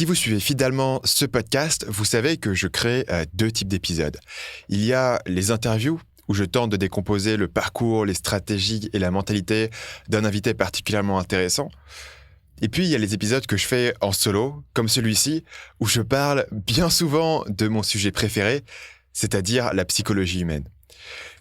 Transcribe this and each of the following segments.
Si vous suivez fidèlement ce podcast, vous savez que je crée deux types d'épisodes. Il y a les interviews, où je tente de décomposer le parcours, les stratégies et la mentalité d'un invité particulièrement intéressant. Et puis, il y a les épisodes que je fais en solo, comme celui-ci, où je parle bien souvent de mon sujet préféré, c'est-à-dire la psychologie humaine.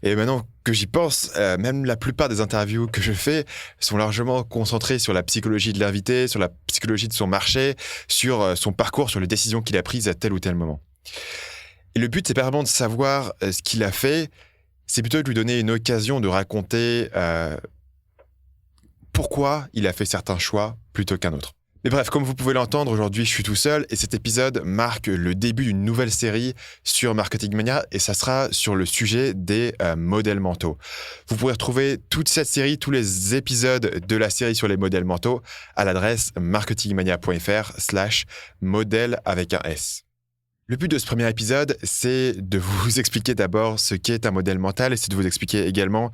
Et maintenant que j'y pense, même la plupart des interviews que je fais sont largement concentrées sur la psychologie de l'invité, sur la psychologie de son marché, sur son parcours, sur les décisions qu'il a prises à tel ou tel moment. Et le but, c'est pas vraiment de savoir ce qu'il a fait, c'est plutôt de lui donner une occasion de raconter pourquoi il a fait certains choix plutôt qu'un autre. Mais bref, comme vous pouvez l'entendre, aujourd'hui, je suis tout seul et cet épisode marque le début d'une nouvelle série sur Marketing Mania et ça sera sur le sujet des modèles mentaux. Vous pourrez retrouver toute cette série, tous les épisodes de la série sur les modèles mentaux à l'adresse marketingmania.fr/modèle avec un S. Le but de ce premier épisode, c'est de vous expliquer d'abord ce qu'est un modèle mental et c'est de vous expliquer également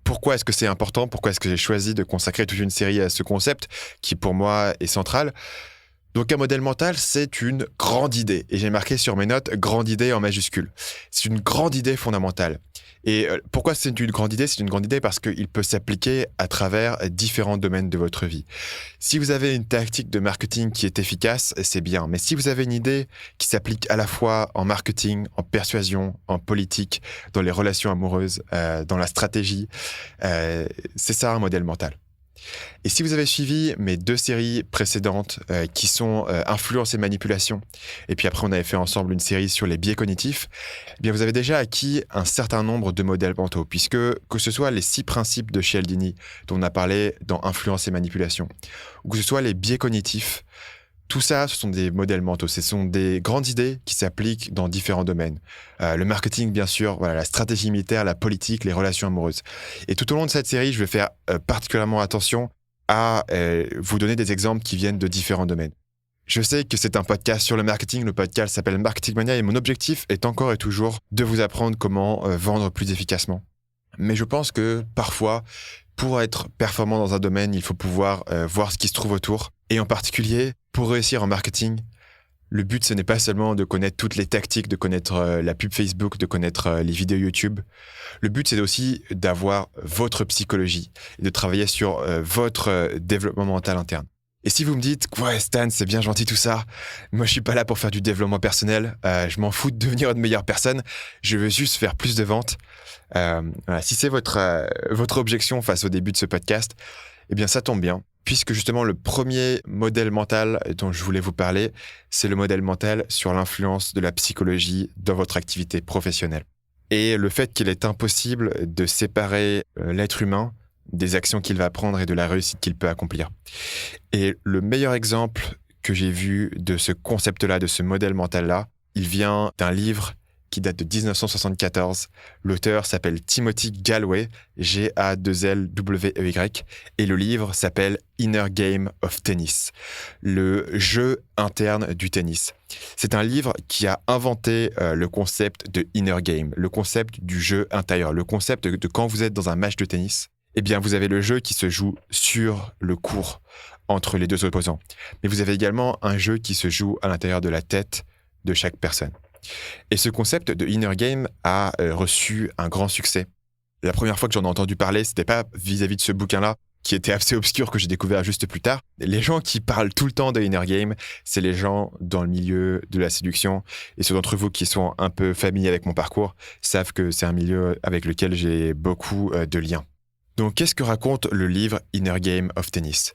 pourquoi est-ce que c'est important, pourquoi est-ce que j'ai choisi de consacrer toute une série à ce concept qui pour moi est central. Donc un modèle mental, c'est une grande idée. Et j'ai marqué sur mes notes « grande idée » en majuscule. C'est une grande idée fondamentale. Et pourquoi c'est une grande idée ? C'est une grande idée parce qu'il peut s'appliquer à travers différents domaines de votre vie. Si vous avez une tactique de marketing qui est efficace, c'est bien. Mais si vous avez une idée qui s'applique à la fois en marketing, en persuasion, en politique, dans les relations amoureuses, dans la stratégie, c'est ça un modèle mental. Et si vous avez suivi mes deux séries précédentes qui sont Influence et Manipulation, et puis après on avait fait ensemble une série sur les biais cognitifs, eh bien vous avez déjà acquis un certain nombre de modèles mentaux, puisque que ce soit les 6 principes de Cialdini dont on a parlé dans Influence et Manipulation, ou que ce soit les biais cognitifs, tout ça, ce sont des modèles mentaux. Ce sont des grandes idées qui s'appliquent dans différents domaines. Le marketing, bien sûr, voilà, la stratégie militaire, la politique, les relations amoureuses. Et tout au long de cette série, je vais faire particulièrement attention à vous donner des exemples qui viennent de différents domaines. Je sais que c'est un podcast sur le marketing. Le podcast s'appelle Marketing Mania et mon objectif est encore et toujours de vous apprendre comment vendre plus efficacement. Mais je pense que parfois, pour être performant dans un domaine, il faut pouvoir voir ce qui se trouve autour. Et en particulier, pour réussir en marketing, le but, ce n'est pas seulement de connaître toutes les tactiques, de connaître la pub Facebook, de connaître les vidéos YouTube. Le but, c'est aussi d'avoir votre psychologie et de travailler sur votre développement mental interne. Et si vous me dites « Ouais, Stan, c'est bien gentil tout ça. Moi, je suis pas là pour faire du développement personnel. Je m'en fous de devenir une meilleure personne. Je veux juste faire plus de ventes. » Voilà. Si c'est votre objection face au début de ce podcast, eh bien, ça tombe bien. Puisque justement, le premier modèle mental dont je voulais vous parler, c'est le modèle mental sur l'influence de la psychologie dans votre activité professionnelle. Et le fait qu'il est impossible de séparer l'être humain des actions qu'il va prendre et de la réussite qu'il peut accomplir. Et le meilleur exemple que j'ai vu de ce concept-là, de ce modèle mental-là, il vient d'un livre qui date de 1974. L'auteur s'appelle Timothy Gallwey, G-A-2-L-W-E-Y, et le livre s'appelle Inner Game of Tennis, le jeu interne du tennis. C'est un livre qui a inventé le concept de inner game, le concept du jeu intérieur, le concept de quand vous êtes dans un match de tennis, eh bien vous avez le jeu qui se joue sur le court entre les deux opposants. Mais vous avez également un jeu qui se joue à l'intérieur de la tête de chaque personne. Et ce concept de inner game a reçu un grand succès. La première fois que j'en ai entendu parler, c'était pas vis-à-vis de ce bouquin-là, qui était assez obscur, que j'ai découvert juste plus tard. Les gens qui parlent tout le temps de inner game, c'est les gens dans le milieu de la séduction. Et ceux d'entre vous qui sont un peu familiers avec mon parcours savent que c'est un milieu avec lequel j'ai beaucoup de liens. Donc, qu'est-ce que raconte le livre Inner Game of Tennis ?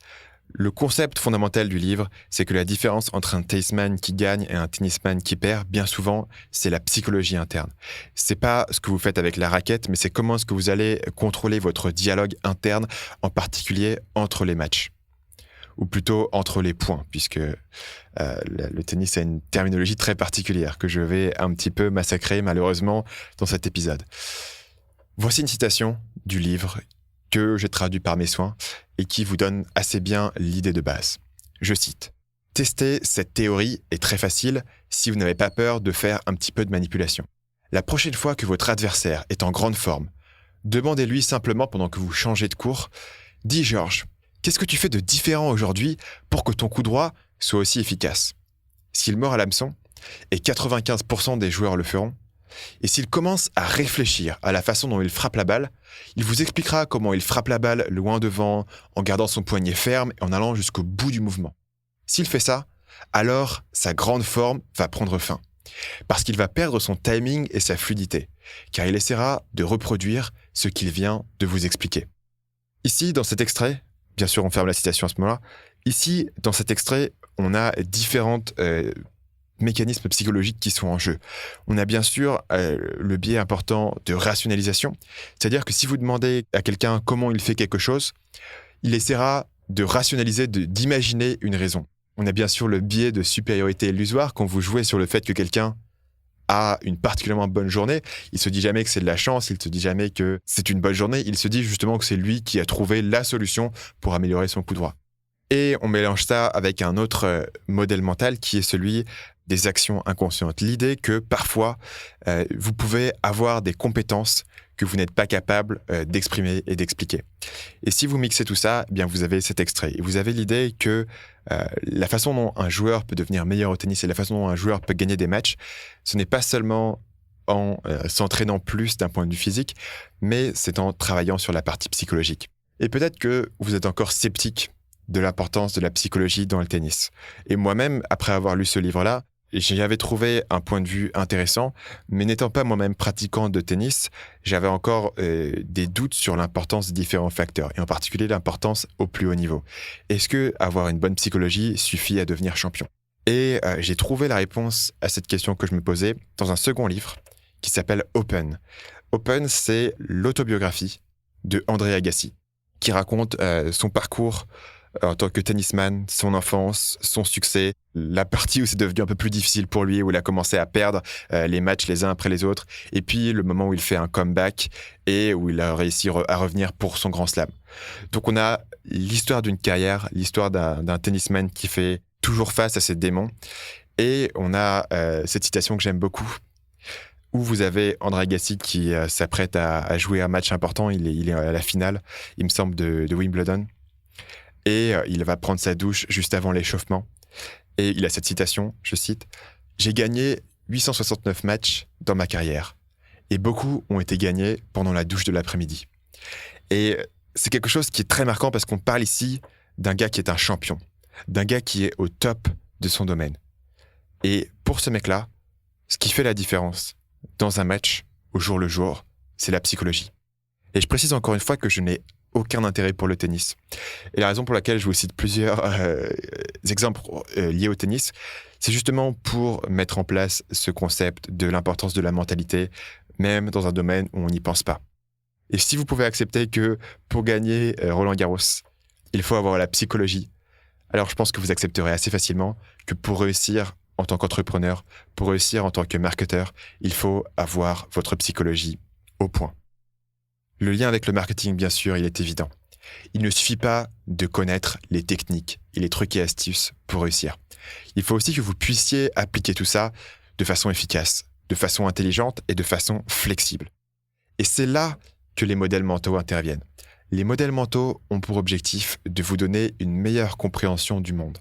Le concept fondamental du livre, c'est que la différence entre un tennisman qui gagne et un tennisman qui perd, bien souvent, c'est la psychologie interne. C'est pas ce que vous faites avec la raquette, mais c'est comment est-ce que vous allez contrôler votre dialogue interne, en particulier entre les matchs. Ou plutôt entre les points, puisque le tennis a une terminologie très particulière que je vais un petit peu massacrer, malheureusement, dans cet épisode. Voici une citation du livre que j'ai traduit par mes soins et qui vous donne assez bien l'idée de base. Je cite : « Tester cette théorie est très facile si vous n'avez pas peur de faire un petit peu de manipulation. La prochaine fois que votre adversaire est en grande forme, demandez-lui simplement pendant que vous changez de cours : « Dis Georges, qu'est-ce que tu fais de différent aujourd'hui pour que ton coup droit soit aussi efficace ?» s'il mord à l'hameçon, et 95% des joueurs le feront, et s'il commence à réfléchir à la façon dont il frappe la balle, il vous expliquera comment il frappe la balle loin devant, en gardant son poignet ferme et en allant jusqu'au bout du mouvement. S'il fait ça, alors sa grande forme va prendre fin, parce qu'il va perdre son timing et sa fluidité, car il essaiera de reproduire ce qu'il vient de vous expliquer. Ici, dans cet extrait, bien sûr on ferme la citation à ce moment-là, ici, dans cet extrait, on a différentes mécanismes psychologiques qui sont en jeu. On a bien sûr le biais important de rationalisation, c'est-à-dire que si vous demandez à quelqu'un comment il fait quelque chose, il essaiera de rationaliser, d'imaginer une raison. On a bien sûr le biais de supériorité illusoire quand vous jouez sur le fait que quelqu'un a une particulièrement bonne journée. Il se dit jamais que c'est de la chance, il se dit jamais que c'est une bonne journée, il se dit justement que c'est lui qui a trouvé la solution pour améliorer son coup droit. Et on mélange ça avec un autre modèle mental qui est celui des actions inconscientes. L'idée que parfois, vous pouvez avoir des compétences que vous n'êtes pas capable d'exprimer et d'expliquer. Et si vous mixez tout ça, eh bien vous avez cet extrait. Et vous avez l'idée que la façon dont un joueur peut devenir meilleur au tennis et la façon dont un joueur peut gagner des matchs, ce n'est pas seulement en s'entraînant plus d'un point de vue physique, mais c'est en travaillant sur la partie psychologique. Et peut-être que vous êtes encore sceptique de l'importance de la psychologie dans le tennis. Et moi-même, après avoir lu ce livre-là, j'y avais trouvé un point de vue intéressant, mais n'étant pas moi-même pratiquant de tennis, j'avais encore des doutes sur l'importance des différents facteurs, et en particulier l'importance au plus haut niveau. Est-ce que avoir une bonne psychologie suffit à devenir champion ? Et j'ai trouvé la réponse à cette question que je me posais dans un second livre qui s'appelle Open. Open, c'est l'autobiographie de André Agassi, qui raconte son parcours en tant que tennisman, son enfance, son succès, la partie où c'est devenu un peu plus difficile pour lui, où il a commencé à perdre les matchs les uns après les autres, et puis le moment où il fait un comeback et où il a réussi à revenir pour son grand slam. Donc on a l'histoire d'une carrière, l'histoire d'un tennisman qui fait toujours face à ses démons, et on a cette citation que j'aime beaucoup, où vous avez André Agassi qui s'apprête à jouer un match important, il est à la finale, il me semble, de Wimbledon. Et il va prendre sa douche juste avant l'échauffement. Et il a cette citation, je cite, « J'ai gagné 869 matchs dans ma carrière. Et beaucoup ont été gagnés pendant la douche de l'après-midi. » Et c'est quelque chose qui est très marquant parce qu'on parle ici d'un gars qui est un champion, d'un gars qui est au top de son domaine. Et pour ce mec-là, ce qui fait la différence dans un match, au jour le jour, c'est la psychologie. Et je précise encore une fois que je n'ai aucun intérêt pour le tennis. Et la raison pour laquelle je vous cite plusieurs exemples liés au tennis, c'est justement pour mettre en place ce concept de l'importance de la mentalité, même dans un domaine où on n'y pense pas. Et si vous pouvez accepter que pour gagner Roland-Garros, il faut avoir la psychologie, alors je pense que vous accepterez assez facilement que pour réussir en tant qu'entrepreneur, pour réussir en tant que marketeur, il faut avoir votre psychologie au point. Le lien avec le marketing, bien sûr, il est évident. Il ne suffit pas de connaître les techniques et les trucs et astuces pour réussir. Il faut aussi que vous puissiez appliquer tout ça de façon efficace, de façon intelligente et de façon flexible. Et c'est là que les modèles mentaux interviennent. Les modèles mentaux ont pour objectif de vous donner une meilleure compréhension du monde,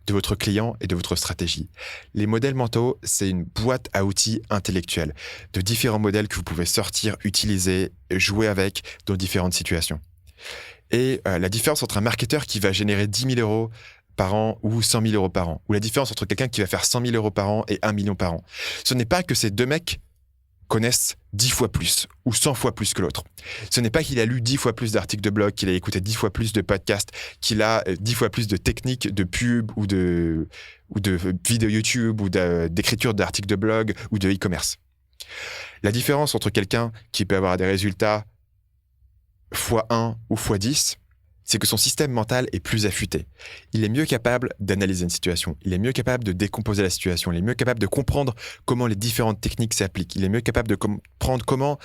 de votre client et de votre stratégie. Les modèles mentaux, c'est une boîte à outils intellectuels, de différents modèles que vous pouvez sortir, utiliser, jouer avec dans différentes situations. Et la différence entre un marketeur qui va générer 10 000 euros par an ou 100 000 euros par an, ou la différence entre quelqu'un qui va faire 100 000 euros par an et 1 million par an, ce n'est pas que ces deux mecs connaissent 10 fois plus ou 100 fois plus que l'autre. Ce n'est pas qu'il a lu 10 fois plus d'articles de blog, qu'il a écouté 10 fois plus de podcasts, qu'il a 10 fois plus de techniques de pub ou de vidéos YouTube ou d'écriture d'articles de blog ou de e-commerce. La différence entre quelqu'un qui peut avoir des résultats x1 ou x10, c'est que son système mental est plus affûté. Il est mieux capable d'analyser une situation. Il est mieux capable de décomposer la situation. Il est mieux capable de comprendre comment les différentes techniques s'appliquent. Il est mieux capable de comprendre comment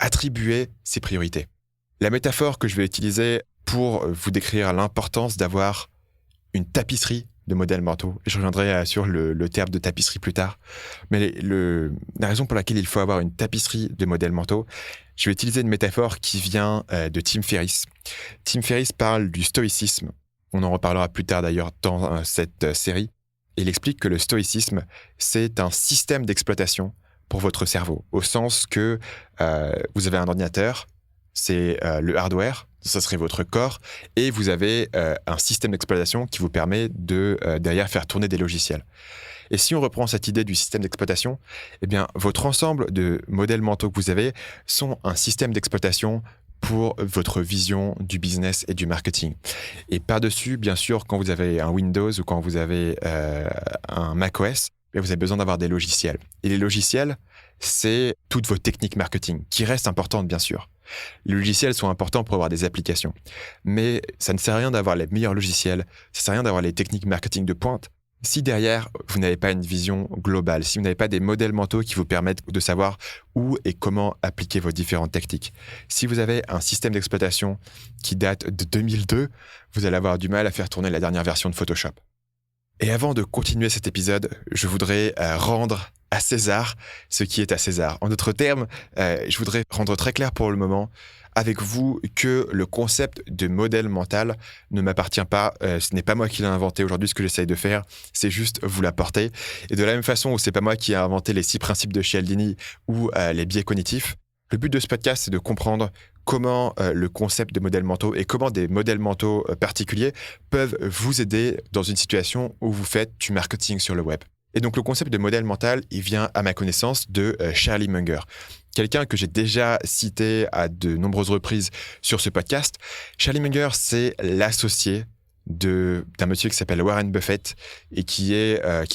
attribuer ses priorités. La métaphore que je vais utiliser pour vous décrire l'importance d'avoir une tapisserie de modèles mentaux, je reviendrai sur le terme de tapisserie plus tard, mais la raison pour laquelle il faut avoir une tapisserie de modèles mentaux, je vais utiliser une métaphore qui vient de Tim Ferriss. Tim Ferriss parle du stoïcisme. On en reparlera plus tard d'ailleurs dans cette série. il explique que le stoïcisme, c'est un système d'exploitation pour votre cerveau, au sens que vous avez un ordinateur, c'est le hardware, ça serait votre corps, et vous avez un système d'exploitation qui vous permet de derrière faire tourner des logiciels. Et si on reprend cette idée du système d'exploitation, eh bien, votre ensemble de modèles mentaux que vous avez sont un système d'exploitation pour votre vision du business et du marketing. Et par-dessus, bien sûr, quand vous avez un Windows ou quand vous avez un macOS, vous avez besoin d'avoir des logiciels. Et les logiciels, c'est toutes vos techniques marketing, qui restent importantes, bien sûr. Les logiciels sont importants pour avoir des applications. Mais ça ne sert à rien d'avoir les meilleurs logiciels, ça ne sert à rien d'avoir les techniques marketing de pointe, si derrière, vous n'avez pas une vision globale, si vous n'avez pas des modèles mentaux qui vous permettent de savoir où et comment appliquer vos différentes techniques. Si vous avez un système d'exploitation qui date de 2002, vous allez avoir du mal à faire tourner la dernière version de Photoshop. Et avant de continuer cet épisode, je voudrais rendre à César ce qui est à César. En d'autres termes, je voudrais rendre très clair pour le moment avec vous que le concept de modèle mental ne m'appartient pas. Ce n'est pas moi qui l'ai inventé aujourd'hui. Ce que j'essaye de faire, c'est juste vous l'apporter. Et de la même façon où c'est pas moi qui ai inventé les 6 principes de Cialdini ou les biais cognitifs, le but de ce podcast, c'est de comprendre comment le concept de modèles mentaux et comment des modèles mentaux particuliers peuvent vous aider dans une situation où vous faites du marketing sur le web. Et donc, le concept de modèle mental, il vient, à ma connaissance, de Charlie Munger. Quelqu'un que j'ai déjà cité à de nombreuses reprises sur ce podcast. Charlie Munger, c'est l'associé d'un monsieur qui s'appelle Warren Buffett et qui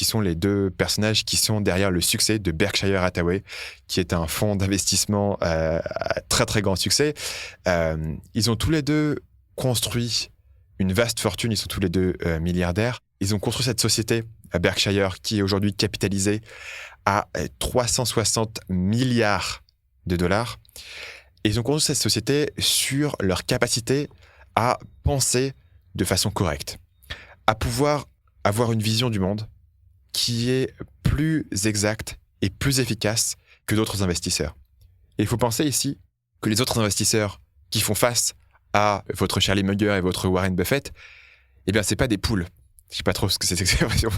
sont les 2 personnages qui sont derrière le succès de Berkshire Hathaway, qui est un fonds d'investissement à très, très grand succès. Ils ont tous les 2 construit une vaste fortune. Ils sont tous les 2 milliardaires. Ils ont construit cette société à Berkshire qui est aujourd'hui capitalisée à 360 milliards de dollars. Et ils ont construit cette société sur leur capacité à penser de façon correcte, à pouvoir avoir une vision du monde qui est plus exacte et plus efficace que d'autres investisseurs. Et il faut penser ici que les autres investisseurs qui font face à votre Charlie Munger et votre Warren Buffett, eh bien, c'est pas des poules. Je sais pas trop ce que c'est cette expression.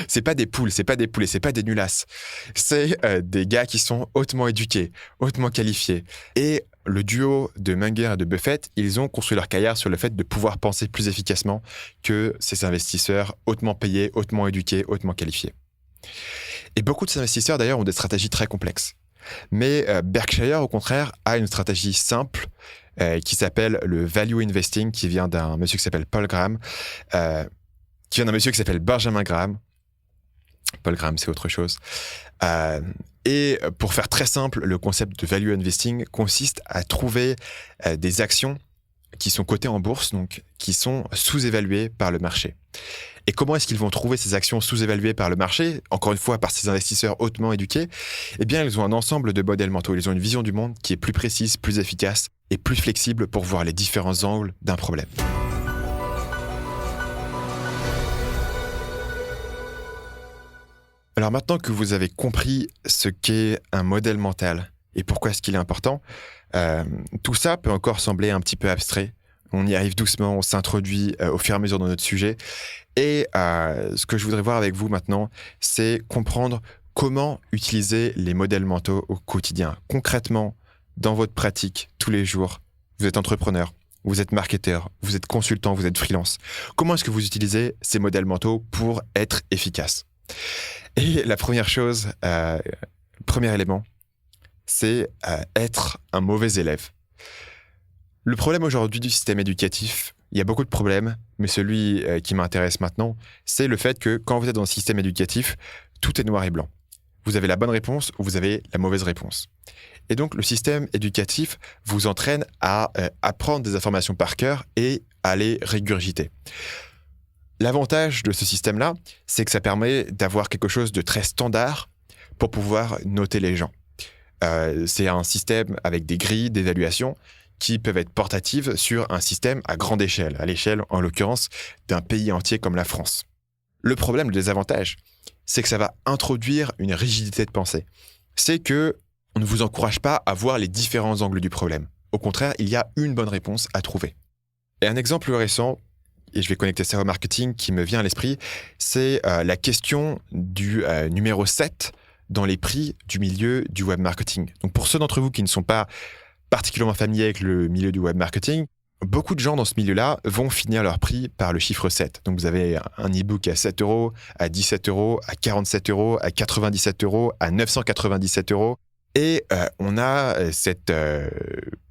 C'est pas des poules, c'est pas des poulets, c'est pas des nulasses. C'est des gars qui sont hautement éduqués, hautement qualifiés. Et le duo de Munger et de Buffett, ils ont construit leur carrière sur le fait de pouvoir penser plus efficacement que ces investisseurs hautement payés, hautement éduqués, hautement qualifiés. Et beaucoup de ces investisseurs, d'ailleurs, ont des stratégies très complexes. Mais Berkshire, au contraire, a une stratégie simple qui s'appelle le value investing, qui vient d'un monsieur qui s'appelle Paul Graham, qui vient d'un monsieur qui s'appelle Benjamin Graham. Paul Graham, c'est autre chose. Et pour faire très simple, le concept de value investing consiste à trouver des actions qui sont cotées en bourse, donc qui sont sous-évaluées par le marché. Et comment est-ce qu'ils vont trouver ces actions sous-évaluées par le marché, encore une fois par ces investisseurs hautement éduqués? Eh bien, ils ont un ensemble de modèles mentaux. Ils ont une vision du monde qui est plus précise, plus efficace et plus flexible pour voir les différents angles d'un problème. Alors maintenant que vous avez compris ce qu'est un modèle mental et pourquoi est-ce qu'il est important, tout ça peut encore sembler un petit peu abstrait. On y arrive doucement, on s'introduit au fur et à mesure dans notre sujet. Et ce que je voudrais voir avec vous maintenant, c'est comprendre comment utiliser les modèles mentaux au quotidien. Concrètement, dans votre pratique, tous les jours, vous êtes entrepreneur, vous êtes marketeur, vous êtes consultant, vous êtes freelance. Comment est-ce que vous utilisez ces modèles mentaux pour être efficace ? Et la première chose, le premier élément, c'est être un mauvais élève. Le problème aujourd'hui du système éducatif, il y a beaucoup de problèmes, mais celui qui m'intéresse maintenant, c'est le fait que quand vous êtes dans un système éducatif, tout est noir et blanc. Vous avez la bonne réponse ou vous avez la mauvaise réponse. Et donc, le système éducatif vous entraîne à apprendre des informations par cœur et à les régurgiter. L'avantage de ce système-là, c'est que ça permet d'avoir quelque chose de très standard pour pouvoir noter les gens. C'est un système avec des grilles d'évaluation qui peuvent être portatives sur un système à grande échelle, à l'échelle, en l'occurrence, d'un pays entier comme la France. Le problème, le désavantage, c'est que ça va introduire une rigidité de pensée. C'est que on ne vous encourage pas à voir les différents angles du problème. Au contraire, il y a une bonne réponse à trouver. Et un exemple récent, et je vais connecter ça au marketing qui me vient à l'esprit, c'est la question du numéro 7 dans les prix du milieu du web marketing. Donc pour ceux d'entre vous qui ne sont pas particulièrement familiers avec le milieu du web marketing, beaucoup de gens dans ce milieu-là vont finir leur prix par le chiffre 7. Donc vous avez un e-book à 7 euros, à 17 euros, à 47 euros, à 97 euros, à 997 euros. Et on a cette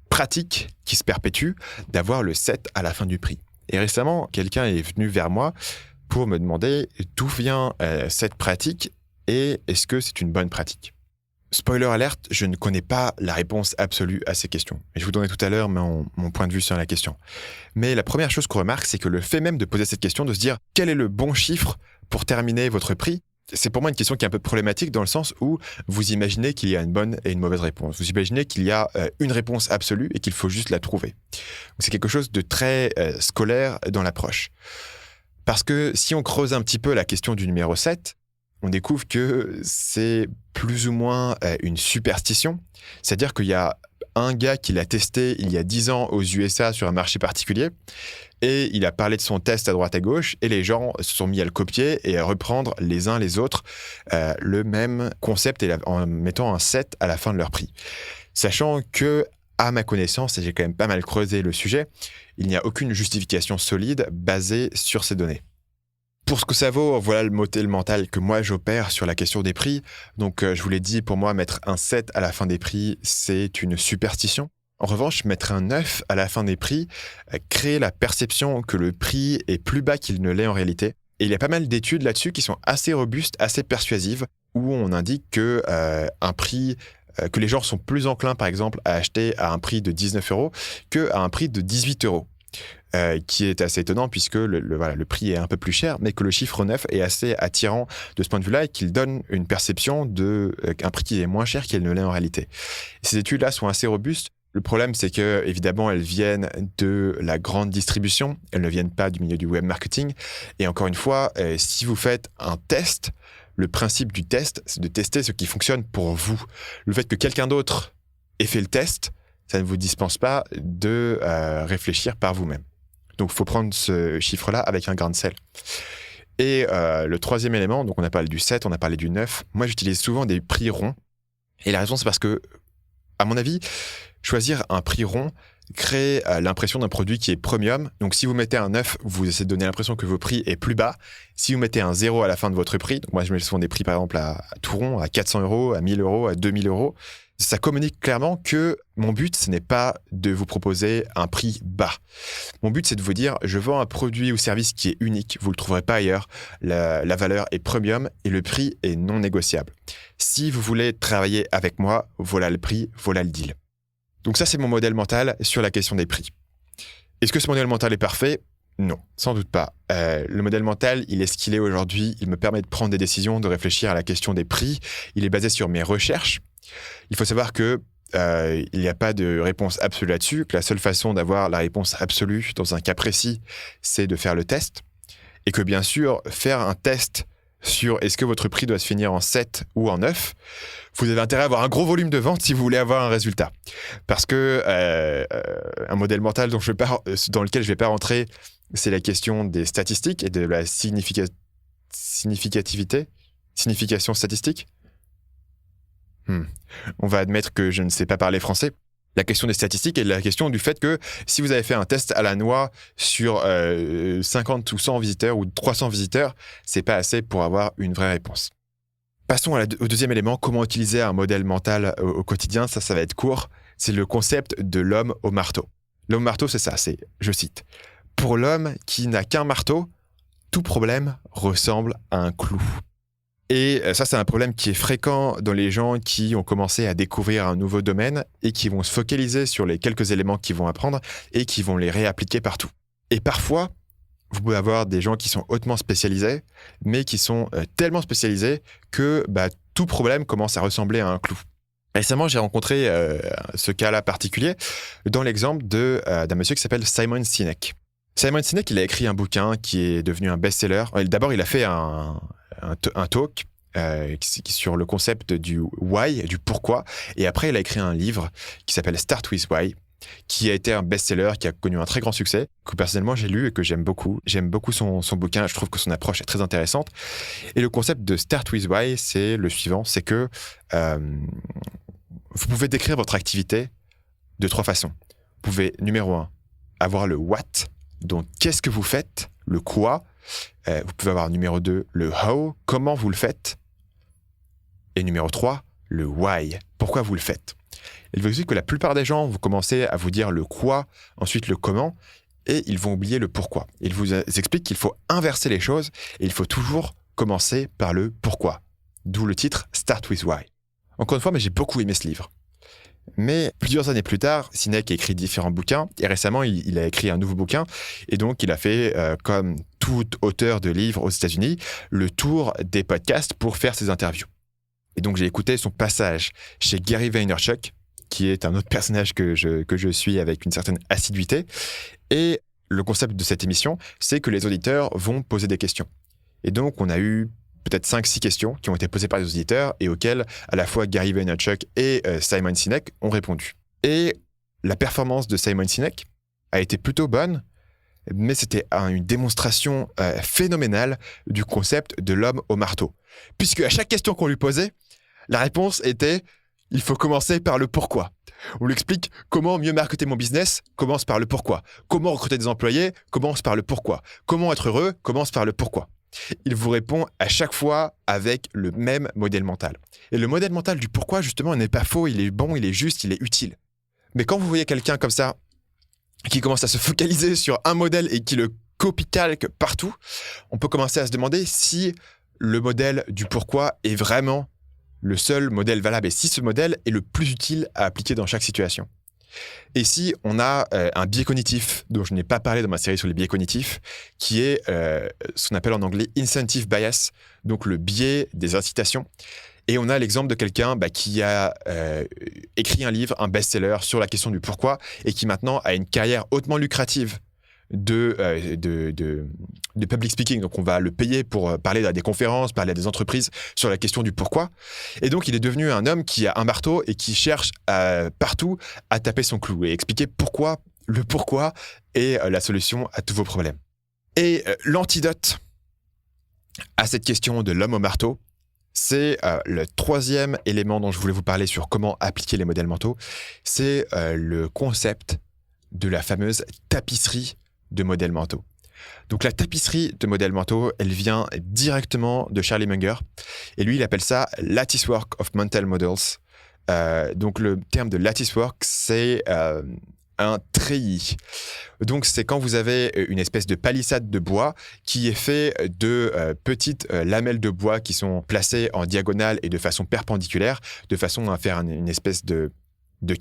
pratique qui se perpétue d'avoir le 7 à la fin du prix. Et récemment, quelqu'un est venu vers moi pour me demander d'où vient cette pratique et est-ce que c'est une bonne pratique. Spoiler alerte, je ne connais pas la réponse absolue à ces questions. Et je vous donnerai tout à l'heure mon point de vue sur la question. Mais la première chose qu'on remarque, c'est que le fait même de poser cette question, de se dire quel est le bon chiffre pour terminer votre prix, c'est pour moi une question qui est un peu problématique dans le sens où vous imaginez qu'il y a une bonne et une mauvaise réponse. Vous imaginez qu'il y a une réponse absolue et qu'il faut juste la trouver. Donc c'est quelque chose de très scolaire dans l'approche. Parce que si on creuse un petit peu la question du numéro 7, on découvre que c'est plus ou moins une superstition. C'est-à-dire qu'il y a un gars qui l'a testé il y a 10 ans aux USA sur un marché particulier et il a parlé de son test à droite à gauche et les gens se sont mis à le copier et à reprendre les uns les autres le même concept en mettant un 7 à la fin de leur prix. Sachant que, à ma connaissance, et j'ai quand même pas mal creusé le sujet, il n'y a aucune justification solide basée sur ces données. Pour ce que ça vaut, voilà le modèle mental que moi j'opère sur la question des prix. Donc je vous l'ai dit, pour moi, mettre un 7 à la fin des prix, c'est une superstition. En revanche, mettre un 9 à la fin des prix crée la perception que le prix est plus bas qu'il ne l'est en réalité. Et il y a pas mal d'études là-dessus qui sont assez robustes, assez persuasives, où on indique que un prix que les gens sont plus enclins, par exemple, à acheter à un prix de 19 euros qu'à un prix de 18 euros. Qui est assez étonnant puisque le prix est un peu plus cher, mais que le chiffre 9 est assez attirant de ce point de vue-là et qu'il donne une perception d'un prix qui est moins cher qu'il ne l'est en réalité. Et ces études-là sont assez robustes. Le problème, c'est que évidemment, elles viennent de la grande distribution, elles ne viennent pas du milieu du web marketing. Et encore une fois, si vous faites un test, le principe du test, c'est de tester ce qui fonctionne pour vous. Le fait que quelqu'un d'autre ait fait le test, ça ne vous dispense pas de réfléchir par vous-même. Donc, il faut prendre ce chiffre-là avec un grain de sel. Et le troisième élément, donc on a parlé du 7, on a parlé du 9. Moi, j'utilise souvent des prix ronds. Et la raison, c'est parce que, à mon avis, choisir un prix rond crée l'impression d'un produit qui est premium. Donc, si vous mettez un 9, vous essayez de donner l'impression que votre prix est plus bas. Si vous mettez un 0 à la fin de votre prix, donc moi, je mets souvent des prix, par exemple, à tout rond, à 400 euros, à 1000 euros, à 2000 euros, ça communique clairement que mon but, ce n'est pas de vous proposer un prix bas. Mon but, c'est de vous dire, je vends un produit ou service qui est unique, vous ne le trouverez pas ailleurs, la valeur est premium et le prix est non négociable. Si vous voulez travailler avec moi, voilà le prix, voilà le deal. Donc ça, c'est mon modèle mental sur la question des prix. Est-ce que ce modèle mental est parfait ? Non, sans doute pas. Le modèle mental, il est ce qu'il est aujourd'hui. Il me permet de prendre des décisions, de réfléchir à la question des prix. Il est basé sur mes recherches. Il faut savoir que il n'y a pas de réponse absolue là-dessus, que la seule façon d'avoir la réponse absolue dans un cas précis, c'est de faire le test. Et que bien sûr, faire un test sur est-ce que votre prix doit se finir en 7 ou en 9, vous avez intérêt à avoir un gros volume de vente si vous voulez avoir un résultat. Parce que un modèle mental dans lequel je ne vais pas rentrer, c'est la question des statistiques et de la signification statistique. On va admettre que je ne sais pas parler français. La question des statistiques et la question du fait que si vous avez fait un test à la noix sur 50 ou 100 visiteurs ou 300 visiteurs, c'est pas assez pour avoir une vraie réponse. Passons au deuxième élément, comment utiliser un modèle mental au quotidien. Ça va être court. C'est le concept de l'homme au marteau. L'homme au marteau, c'est ça, je cite, « Pour l'homme qui n'a qu'un marteau, tout problème ressemble à un clou ». Et ça, c'est un problème qui est fréquent dans les gens qui ont commencé à découvrir un nouveau domaine et qui vont se focaliser sur les quelques éléments qu'ils vont apprendre et qui vont les réappliquer partout. Et parfois, vous pouvez avoir des gens qui sont hautement spécialisés, mais qui sont tellement spécialisés que tout problème commence à ressembler à un clou. Récemment, j'ai rencontré ce cas-là particulier dans l'exemple d'un monsieur qui s'appelle Simon Sinek. Simon Sinek, il a écrit un bouquin qui est devenu un best-seller. D'abord, il a fait un talk sur le concept du why, du pourquoi. Et après, il a écrit un livre qui s'appelle Start with Why, qui a été un best-seller, qui a connu un très grand succès, que personnellement j'ai lu et que j'aime beaucoup. J'aime beaucoup son bouquin, je trouve que son approche est très intéressante. Et le concept de Start with Why, c'est le suivant, c'est que vous pouvez décrire votre activité de 3 façons. Vous pouvez, numéro 1, avoir le what, donc qu'est-ce que vous faites, le quoi. Vous pouvez avoir numéro 2, le how, comment vous le faites. Et numéro 3, le why, pourquoi vous le faites. Il vous dit que la plupart des gens vont commencer à vous dire le quoi, ensuite le comment, et ils vont oublier le pourquoi. Il vous explique qu'il faut inverser les choses, et il faut toujours commencer par le pourquoi. D'où le titre Start with Why. Encore une fois, mais j'ai beaucoup aimé ce livre. Mais plusieurs années plus tard, Sinek a écrit différents bouquins, et récemment, il a écrit un nouveau bouquin, et donc il a fait, comme tout auteur de livres aux États-Unis, le tour des podcasts pour faire ses interviews. Et donc j'ai écouté son passage chez Gary Vaynerchuk, qui est un autre personnage que je suis avec une certaine assiduité. Et le concept de cette émission, c'est que les auditeurs vont poser des questions. Et donc, on a eu peut-être 5-6 questions qui ont été posées par les auditeurs et auxquelles, à la fois Gary Vaynerchuk et Simon Sinek ont répondu. Et la performance de Simon Sinek a été plutôt bonne, mais c'était une démonstration phénoménale du concept de l'homme au marteau. Puisque à chaque question qu'on lui posait, la réponse était « il faut commencer par le pourquoi ». On lui explique comment mieux marketer mon business, commence par le pourquoi. Comment recruter des employés, commence par le pourquoi. Comment être heureux, commence par le pourquoi. Il vous répond à chaque fois avec le même modèle mental. Et le modèle mental du pourquoi, justement, n'est pas faux, il est bon, il est juste, il est utile. Mais quand vous voyez quelqu'un comme ça, qui commence à se focaliser sur un modèle et qui le copie-calque partout, on peut commencer à se demander si le modèle du pourquoi est vraiment le seul modèle valable et si ce modèle est le plus utile à appliquer dans chaque situation. Et si on a un biais cognitif, dont je n'ai pas parlé dans ma série sur les biais cognitifs, qui est ce qu'on appelle en anglais incentive bias, donc le biais des incitations. Et on a l'exemple de quelqu'un qui a écrit un livre, un best-seller sur la question du pourquoi et qui maintenant a une carrière hautement lucrative de public speaking. Donc, on va le payer pour parler à des conférences, parler à des entreprises sur la question du pourquoi. Et donc, il est devenu un homme qui a un marteau et qui cherche partout à taper son clou et expliquer pourquoi, le pourquoi est la solution à tous vos problèmes. Et l'antidote à cette question de l'homme au marteau, c'est le 3e élément dont je voulais vous parler sur comment appliquer les modèles mentaux. C'est le concept de la fameuse tapisserie de modèles mentaux. Donc la tapisserie de modèles mentaux, elle vient directement de Charlie Munger. Et lui, il appelle ça « latticework of mental models ». Donc le terme de latticework, c'est un treillis. Donc c'est quand vous avez une espèce de palissade de bois qui est fait de petites lamelles de bois qui sont placées en diagonale et de façon perpendiculaire, de façon à faire une espèce de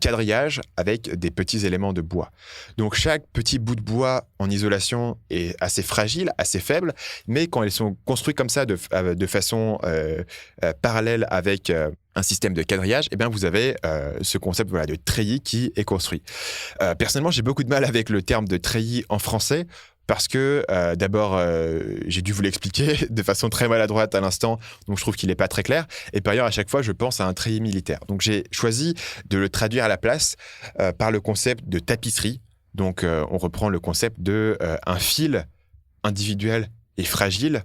quadrillage avec des petits éléments de bois. Donc chaque petit bout de bois en isolation est assez fragile, assez faible, mais quand ils sont construits comme ça de façon parallèle avec un système de quadrillage, eh bien vous avez ce concept de treillis qui est construit. Personnellement, j'ai beaucoup de mal avec le terme de treillis en français, parce que d'abord, j'ai dû vous l'expliquer de façon très maladroite à l'instant, donc je trouve qu'il n'est pas très clair. Et par ailleurs, à chaque fois, je pense à un treillis militaire. Donc j'ai choisi de le traduire à la place par le concept de tapisserie. Donc on reprend le concept de un fil individuel et fragile,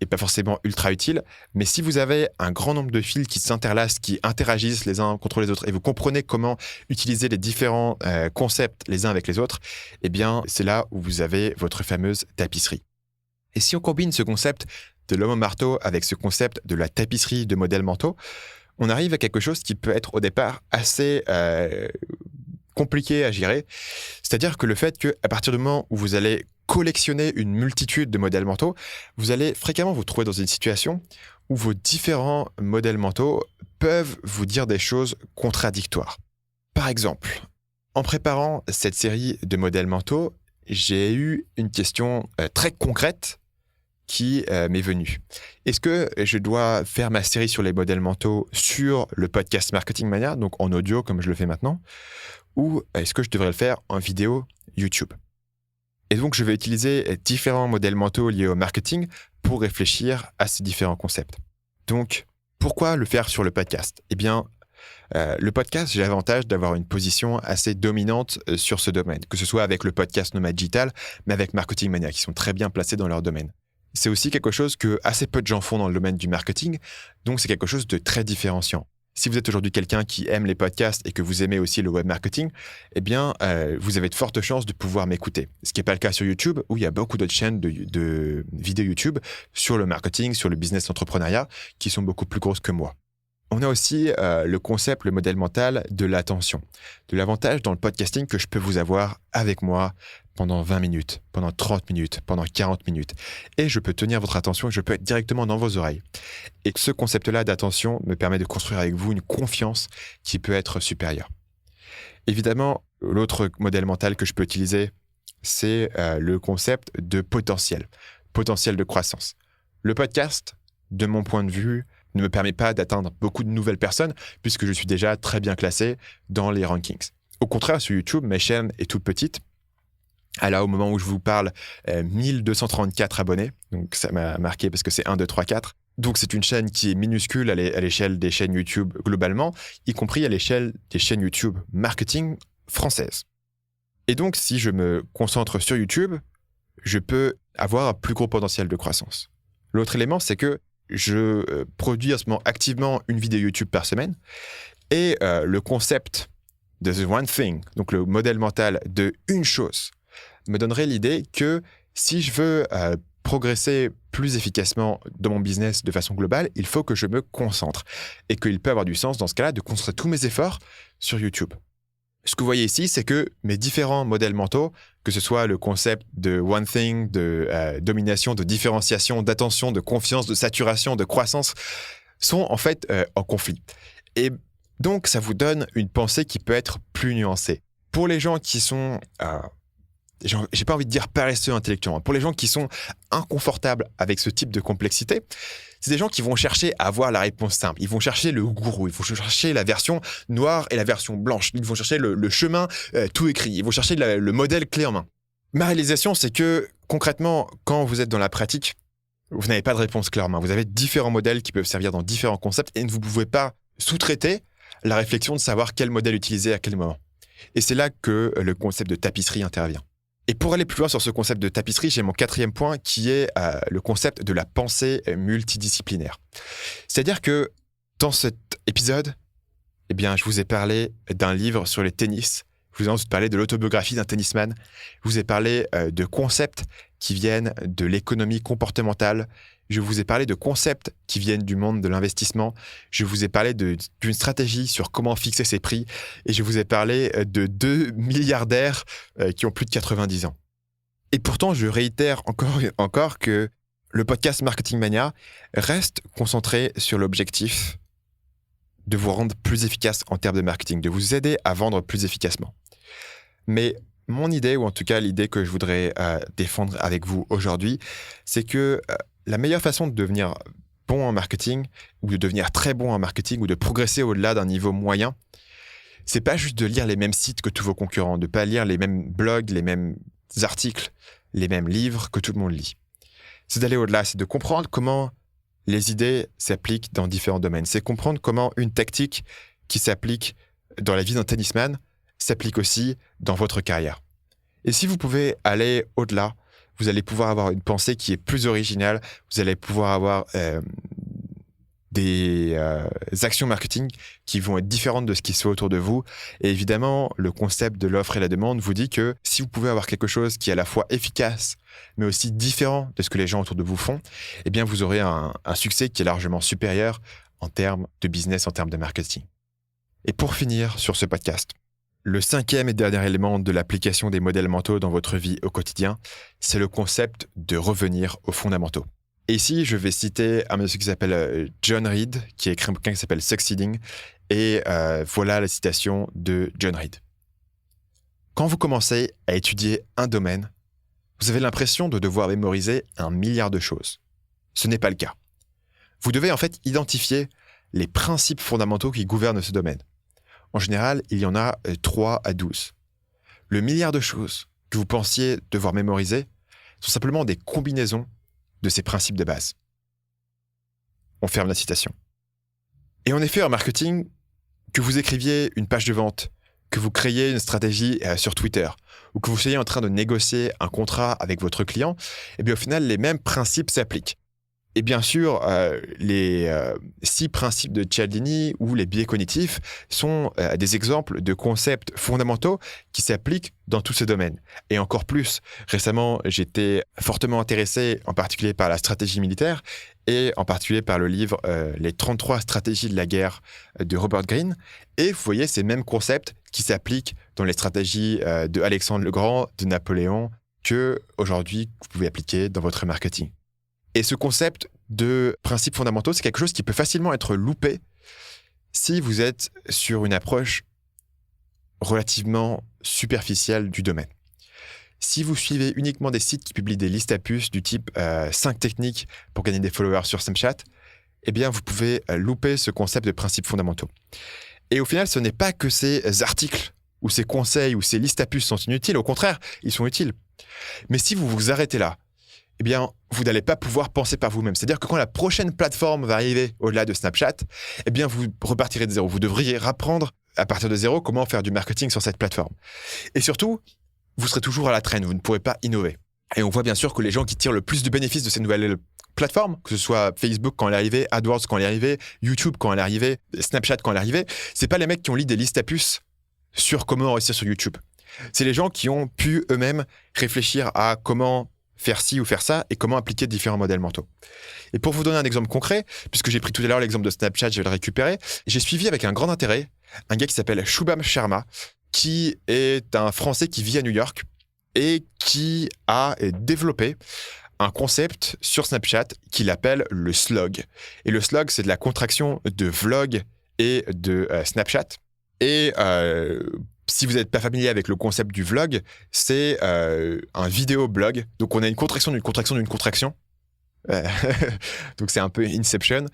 et pas forcément ultra utile, mais si vous avez un grand nombre de fils qui s'interlacent, qui interagissent les uns contre les autres, et vous comprenez comment utiliser les différents concepts les uns avec les autres, eh bien, c'est là où vous avez votre fameuse tapisserie. Et si on combine ce concept de l'homme au marteau avec ce concept de la tapisserie de modèles mentaux, on arrive à quelque chose qui peut être au départ assez compliqué à gérer. C'est-à-dire que le fait qu'à partir du moment où vous allez collectionner une multitude de modèles mentaux, vous allez fréquemment vous trouver dans une situation où vos différents modèles mentaux peuvent vous dire des choses contradictoires. Par exemple, en préparant cette série de modèles mentaux, j'ai eu une question très concrète qui m'est venue. Est-ce que je dois faire ma série sur les modèles mentaux sur le podcast Marketing Mania, donc en audio comme je le fais maintenant, ou est-ce que je devrais le faire en vidéo YouTube ? Et donc, je vais utiliser différents modèles mentaux liés au marketing pour réfléchir à ces différents concepts. Donc, pourquoi le faire sur le podcast ? Eh bien, Le podcast, j'ai l'avantage d'avoir une position assez dominante sur ce domaine, que ce soit avec le podcast Nomade Digital, mais avec Marketing Mania, qui sont très bien placés dans leur domaine. C'est aussi quelque chose que assez peu de gens font dans le domaine du marketing, donc c'est quelque chose de très différenciant. Si vous êtes aujourd'hui quelqu'un qui aime les podcasts et que vous aimez aussi le web marketing, eh bien, vous avez de fortes chances de pouvoir m'écouter. Ce qui n'est pas le cas sur YouTube, où il y a beaucoup d'autres chaînes de vidéos YouTube sur le marketing, sur le business, l'entrepreneuriat, qui sont beaucoup plus grosses que moi. On a aussi le concept, le modèle mental de l'attention. De l'avantage dans le podcasting que je peux vous avoir avec moi pendant 20 minutes, pendant 30 minutes, pendant 40 minutes. Et je peux tenir votre attention et je peux être directement dans vos oreilles. Et ce concept-là d'attention me permet de construire avec vous une confiance qui peut être supérieure. Évidemment, l'autre modèle mental que je peux utiliser, c'est le concept de potentiel de croissance. Le podcast, de mon point de vue, ne me permet pas d'atteindre beaucoup de nouvelles personnes puisque je suis déjà très bien classé dans les rankings. Au contraire, sur YouTube, ma chaîne est toute petite. Elle a, au moment où je vous parle, 1234 abonnés. Donc, ça m'a marqué parce que c'est 1, 2, 3, 4. Donc, c'est une chaîne qui est minuscule à l'échelle des chaînes YouTube globalement, y compris à l'échelle des chaînes YouTube marketing françaises. Et donc, si je me concentre sur YouTube, je peux avoir un plus gros potentiel de croissance. L'autre élément, c'est que je produis en ce moment activement une vidéo YouTube par semaine et le concept de The One Thing, donc le modèle mental de une chose, me donnerait l'idée que si je veux progresser plus efficacement dans mon business de façon globale, il faut que je me concentre et qu'il peut avoir du sens dans ce cas-là de concentrer tous mes efforts sur YouTube. Ce que vous voyez ici, c'est que mes différents modèles mentaux, que ce soit le concept de one thing, de domination, de différenciation, d'attention, de confiance, de saturation, de croissance, sont en fait en conflit. Et donc, ça vous donne une pensée qui peut être plus nuancée. Pour les gens qui sont, j'ai pas envie de dire paresseux intellectuellement, pour les gens qui sont inconfortables avec ce type de complexité, c'est des gens qui vont chercher à avoir la réponse simple. Ils vont chercher le gourou, ils vont chercher la version noire et la version blanche. Ils vont chercher le chemin tout écrit. Ils vont chercher le modèle clé en main. Ma réalisation, c'est que concrètement, quand vous êtes dans la pratique, vous n'avez pas de réponse clé en main. Vous avez différents modèles qui peuvent servir dans différents concepts et vous ne pouvez pas sous-traiter la réflexion de savoir quel modèle utiliser à quel moment. Et c'est là que le concept de tapisserie intervient. Et pour aller plus loin sur ce concept de tapisserie, j'ai mon 4e point qui est le concept de la pensée multidisciplinaire. C'est-à-dire que dans cet épisode, eh bien, je vous ai parlé d'un livre sur le tennis. Je vous ai ensuite parlé de l'autobiographie d'un tennisman. Je vous ai parlé de concepts qui viennent de l'économie comportementale. Je vous ai parlé de concepts qui viennent du monde de l'investissement. Je vous ai parlé d'une stratégie sur comment fixer ses prix. Et je vous ai parlé de 2 milliardaires qui ont plus de 90 ans. Et pourtant, je réitère encore que le podcast Marketing Mania reste concentré sur l'objectif de vous rendre plus efficace en termes de marketing, de vous aider à vendre plus efficacement. Mais mon idée, ou en tout cas l'idée que je voudrais défendre avec vous aujourd'hui, c'est que la meilleure façon de devenir bon en marketing, ou de devenir très bon en marketing, ou de progresser au-delà d'un niveau moyen, c'est pas juste de lire les mêmes sites que tous vos concurrents, de pas lire les mêmes blogs, les mêmes articles, les mêmes livres que tout le monde lit. C'est d'aller au-delà, c'est de comprendre comment les idées s'appliquent dans différents domaines. C'est comprendre comment une tactique qui s'applique dans la vie d'un tennisman s'applique aussi dans votre carrière. Et si vous pouvez aller au-delà, vous allez pouvoir avoir une pensée qui est plus originale, vous allez pouvoir avoir des actions marketing qui vont être différentes de ce qui se fait autour de vous. Et évidemment, le concept de l'offre et la demande vous dit que si vous pouvez avoir quelque chose qui est à la fois efficace, mais aussi différent de ce que les gens autour de vous font, eh bien, vous aurez un succès qui est largement supérieur en termes de business, en termes de marketing. Et pour finir sur ce podcast, le 5e et dernier élément de l'application des modèles mentaux dans votre vie au quotidien, c'est le concept de revenir aux fondamentaux. Et ici, je vais citer un monsieur qui s'appelle John Reed, qui a écrit un bouquin qui s'appelle Succeeding, et voilà la citation de John Reed. Quand vous commencez à étudier un domaine, vous avez l'impression de devoir mémoriser 1 milliard de choses. Ce n'est pas le cas. Vous devez en fait identifier les principes fondamentaux qui gouvernent ce domaine. En général, il y en a 3 à 12. Le milliard de choses que vous pensiez devoir mémoriser sont simplement des combinaisons de ces principes de base. On ferme la citation. Et en effet, en marketing, Que vous écriviez une page de vente, que vous créiez une stratégie sur Twitter, ou que vous soyez en train de négocier un contrat avec votre client, eh bien au final, les mêmes principes s'appliquent. Et bien sûr, les 6 principes de Cialdini ou les biais cognitifs sont des exemples de concepts fondamentaux qui s'appliquent dans tous ces domaines. Et encore plus, récemment, j'étais fortement intéressé en particulier par la stratégie militaire et en particulier par le livre Les 33 stratégies de la guerre de Robert Greene. Et vous voyez ces mêmes concepts qui s'appliquent dans les stratégies de Alexandre le Grand, de Napoléon, que aujourd'hui vous pouvez appliquer dans votre marketing. Et ce concept de principes fondamentaux, c'est quelque chose qui peut facilement être loupé si vous êtes sur une approche relativement superficielle du domaine. Si vous suivez uniquement des sites qui publient des listes à puces du type 5 techniques pour gagner des followers sur Snapchat, eh bien, vous pouvez louper ce concept de principes fondamentaux. Et au final, ce n'est pas que ces articles ou ces conseils ou ces listes à puces sont inutiles. Au contraire, ils sont utiles. Mais si vous vous arrêtez là, eh bien, vous n'allez pas pouvoir penser par vous-même. C'est-à-dire que quand la prochaine plateforme va arriver au-delà de Snapchat, eh bien, vous repartirez de zéro. Vous devriez apprendre à partir de zéro comment faire du marketing sur cette plateforme. Et surtout, vous serez toujours à la traîne. Vous ne pourrez pas innover. Et on voit bien sûr que les gens qui tirent le plus de bénéfices de ces nouvelles plateformes, que ce soit Facebook quand elle est arrivée, AdWords quand elle est arrivée, YouTube quand elle est arrivée, Snapchat quand elle est arrivée, c'est pas les mecs qui ont lu des listes à puces sur comment réussir sur YouTube. C'est les gens qui ont pu eux-mêmes réfléchir à comment faire ci ou faire ça, et comment appliquer différents modèles mentaux. Et pour vous donner un exemple concret, puisque j'ai pris tout à l'heure l'exemple de Snapchat, je vais le récupérer, j'ai suivi avec un grand intérêt un gars qui s'appelle Shubham Sharma, qui est un Français qui vit à New York, et qui a développé un concept sur Snapchat qu'il appelle le slog. Et le slog, c'est de la contraction de vlog et de Snapchat. Et si vous n'êtes pas familier avec le concept du vlog, c'est un vidéo-blog. Donc, on a une contraction d'une contraction d'une contraction. Donc, c'est un peu Inception.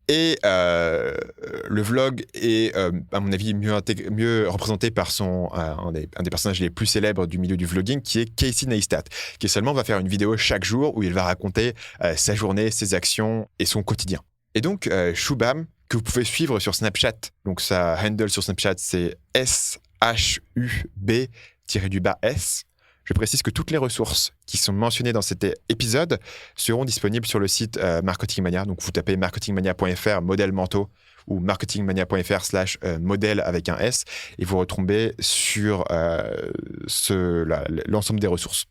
Et le vlog est, à mon avis, mieux représenté par un des personnages les plus célèbres du milieu du vlogging, qui est Casey Neistat, qui seulement va faire une vidéo chaque jour où il va raconter sa journée, ses actions et son quotidien. Et donc, Shubham, que vous pouvez suivre sur Snapchat, donc sa handle sur Snapchat, c'est SHUB-S. Je précise que toutes les ressources qui sont mentionnées dans cet épisode seront disponibles sur le site Marketing Mania. Donc, vous tapez marketingmania.fr, modèles mentaux, ou marketingmania.fr/modèle avec un S, et vous retombez sur l'ensemble des ressources.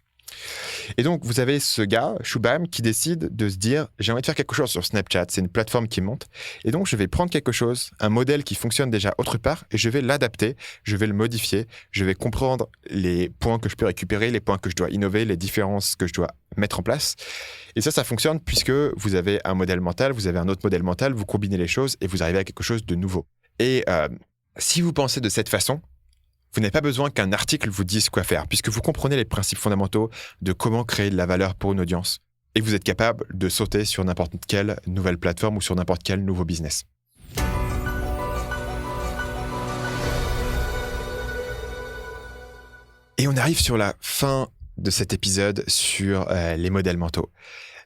Et donc, vous avez ce gars, Shubham, qui décide de se dire « J'ai envie de faire quelque chose sur Snapchat, c'est une plateforme qui monte. Et donc, je vais prendre quelque chose, un modèle qui fonctionne déjà autre part, et je vais l'adapter, je vais le modifier, je vais comprendre les points que je peux récupérer, les points que je dois innover, les différences que je dois mettre en place. Et ça fonctionne puisque vous avez un modèle mental, vous avez un autre modèle mental, vous combinez les choses et vous arrivez à quelque chose de nouveau. Et si vous pensez de cette façon, vous n'avez pas besoin qu'un article vous dise quoi faire, puisque vous comprenez les principes fondamentaux de comment créer de la valeur pour une audience. Et vous êtes capable de sauter sur n'importe quelle nouvelle plateforme ou sur n'importe quel nouveau business. Et on arrive sur la fin de cet épisode sur les modèles mentaux.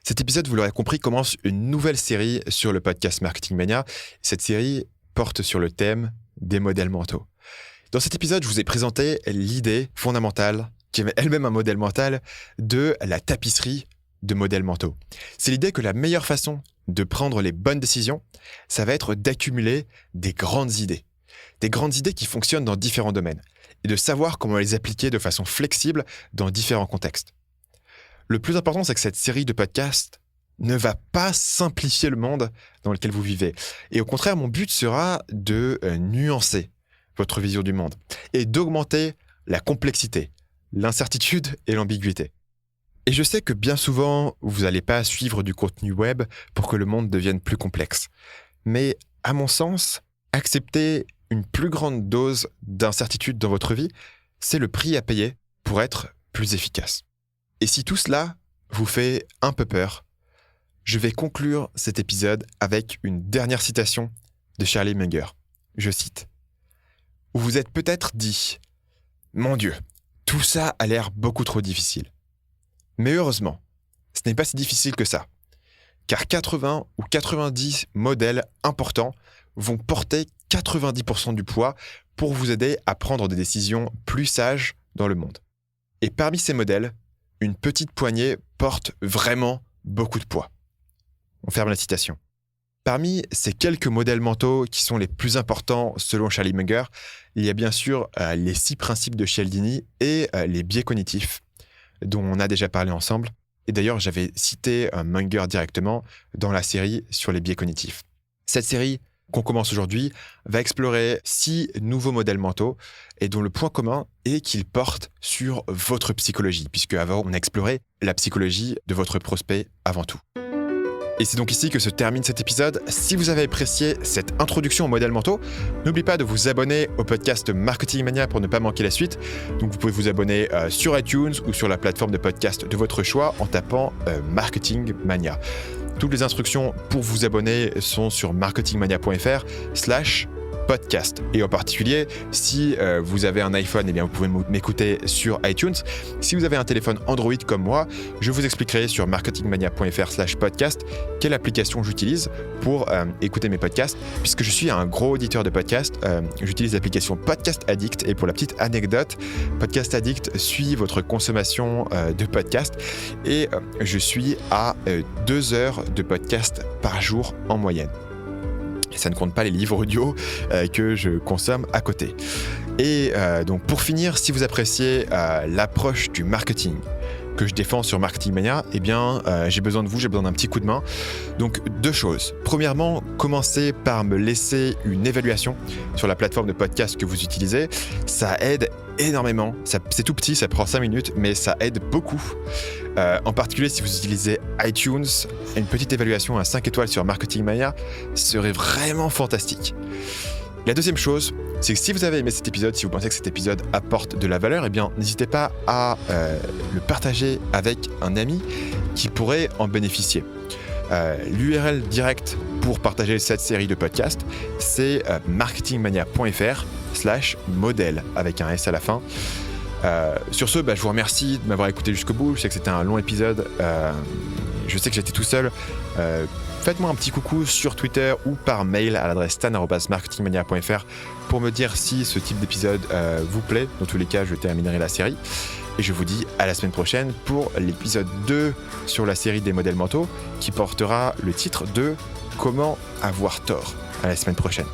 Cet épisode, vous l'aurez compris, commence une nouvelle série sur le podcast Marketing Mania. Cette série porte sur le thème des modèles mentaux. Dans cet épisode, je vous ai présenté l'idée fondamentale, qui est elle-même un modèle mental, de la tapisserie de modèles mentaux. C'est l'idée que la meilleure façon de prendre les bonnes décisions, ça va être d'accumuler des grandes idées. Des grandes idées qui fonctionnent dans différents domaines, et de savoir comment les appliquer de façon flexible dans différents contextes. Le plus important, c'est que cette série de podcasts ne va pas simplifier le monde dans lequel vous vivez. Et au contraire, mon but sera de nuancer votre vision du monde et d'augmenter la complexité, l'incertitude et l'ambiguïté. Et je sais que bien souvent, vous n'allez pas suivre du contenu web pour que le monde devienne plus complexe. Mais à mon sens, accepter une plus grande dose d'incertitude dans votre vie, c'est le prix à payer pour être plus efficace. Et si tout cela vous fait un peu peur, je vais conclure cet épisode avec une dernière citation de Charlie Munger. Je cite. « Vous vous êtes peut-être dit « Mon Dieu, tout ça a l'air beaucoup trop difficile. » Mais heureusement, ce n'est pas si difficile que ça. Car 80 ou 90 modèles importants vont porter 90% du poids pour vous aider à prendre des décisions plus sages dans le monde. Et parmi ces modèles, une petite poignée porte vraiment beaucoup de poids. On ferme la citation. Parmi ces quelques modèles mentaux qui sont les plus importants selon Charlie Munger, il y a bien sûr les 6 principes de Cialdini et les biais cognitifs, dont on a déjà parlé ensemble. Et d'ailleurs, j'avais cité Munger directement dans la série sur les biais cognitifs. Cette série qu'on commence aujourd'hui va explorer 6 nouveaux modèles mentaux et dont le point commun est qu'ils portent sur votre psychologie, puisque avant, on a exploré la psychologie de votre prospect avant tout. Et c'est donc ici que se termine cet épisode. Si vous avez apprécié cette introduction aux modèles mentaux, n'oubliez pas de vous abonner au podcast Marketing Mania pour ne pas manquer la suite. Donc vous pouvez vous abonner sur iTunes ou sur la plateforme de podcast de votre choix en tapant Marketing Mania. Toutes les instructions pour vous abonner sont sur marketingmania.fr/podcast. Et en particulier, si vous avez un iPhone, eh bien vous pouvez m'écouter sur iTunes. Si vous avez un téléphone Android comme moi, je vous expliquerai sur marketingmania.fr/podcast quelle application j'utilise pour écouter mes podcasts. Puisque je suis un gros auditeur de podcasts, j'utilise l'application Podcast Addict. Et pour la petite anecdote, Podcast Addict suit votre consommation de podcasts. Et je suis à 2 heures de podcast par jour en moyenne. Ça ne compte pas les livres audio que je consomme à côté. Et donc pour finir, si vous appréciez l'approche du marketing que je défends sur Marketing Mania, eh bien j'ai besoin de vous, j'ai besoin d'un petit coup de main. Donc 2 choses. Premièrement, commencez par me laisser une évaluation sur la plateforme de podcast que vous utilisez. Ça aide énormément. C'est tout petit, ça prend 5 minutes, mais ça aide beaucoup. En particulier, si vous utilisez iTunes, une petite évaluation à 5 étoiles sur Marketing Mania serait vraiment fantastique. La deuxième chose, c'est que si vous avez aimé cet épisode, si vous pensez que cet épisode apporte de la valeur, eh bien, n'hésitez pas à le partager avec un ami qui pourrait en bénéficier. L'URL directe pour partager cette série de podcasts, c'est marketingmania.fr/modèle avec un S à la fin. Sur ce, je vous remercie de m'avoir écouté jusqu'au bout. Je sais que c'était un long épisode. Je sais que j'étais tout seul. Faites-moi un petit coucou sur Twitter ou par mail à l'adresse stan@marketingmania.fr pour me dire si ce type d'épisode vous plaît. Dans tous les cas, je terminerai la série. Et je vous dis à la semaine prochaine pour l'épisode 2 sur la série des modèles mentaux qui portera le titre de « Comment avoir tort ». À la semaine prochaine.